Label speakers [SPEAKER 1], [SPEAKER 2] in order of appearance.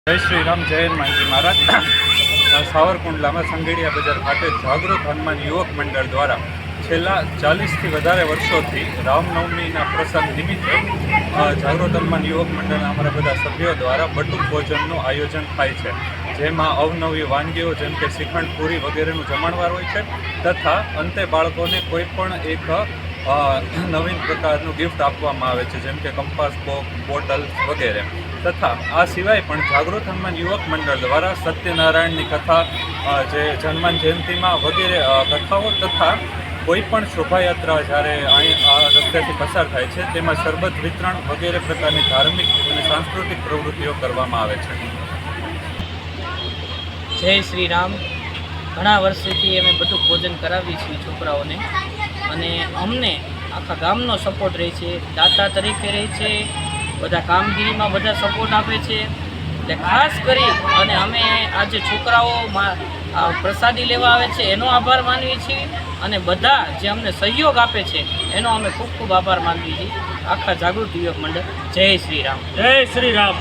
[SPEAKER 1] જય શ્રી રામ. જય હનુમાનજી મહારાજ. સાવરકુંડલામાં સંઘેડિયા બજાર ખાતે જાગૃત હનુમાન યુવક મંડળ દ્વારા છેલ્લા 40થી વધારે વર્ષોથી રામનવમીના પ્રસંગ નિમિત્તે જાગૃત હનુમાન યુવક મંડળના અમારા બધા સભ્યો દ્વારા બટુક ભોજનનું આયોજન થાય છે, જેમાં અવનવી વાનગીઓ જેમ કે શ્રીખંડ પૂરી વગેરેનું જમણવાર હોય છે તથા અંતે બાળકોને કોઈ પણ એક નવીન પ્રકારનું ગિફ્ટ આપવામાં આવે છે, જેમ કે કંપાસ બોક્સ, બોટલ વગેરે. તથા આ સિવાય પણ જાગૃત હનુમાન યુવક મંડળ દ્વારા સત્યનારાયણની કથા, જે હનુમાન જયંતિમાં વગેરે કથાઓ તથા કોઈ પણ શોભાયાત્રા જ્યારે આ રસ્તેથી પસાર થાય છે તેમાં શરબત વિતરણ વગેરે પ્રકારની ધાર્મિક અને સાંસ્કૃતિક પ્રવૃત્તિઓ કરવામાં આવે છે.
[SPEAKER 2] જય શ્રી રામ. ઘણા વર્ષોથી અમે બધું ભોજન કરાવીએ છીએ છોકરાઓને, અને અમને આખા ગામનો સપોર્ટ રહે છે, દાતા તરીકે રહે છે, બધા કામગીરીમાં બધા સપોર્ટ આપે છે. એટલે ખાસ કરી અને અમે આજે છોકરાઓ પ્રસાદી લેવા આવે છે એનો આભાર માનીએ છીએ, અને બધા જે અમને સહયોગ આપે છે એનો અમે ખૂબ ખૂબ આભાર માનીએ છીએ. આખા જાગૃત યુવક મંડળ. જય શ્રી રામ.
[SPEAKER 3] જય શ્રી રામ.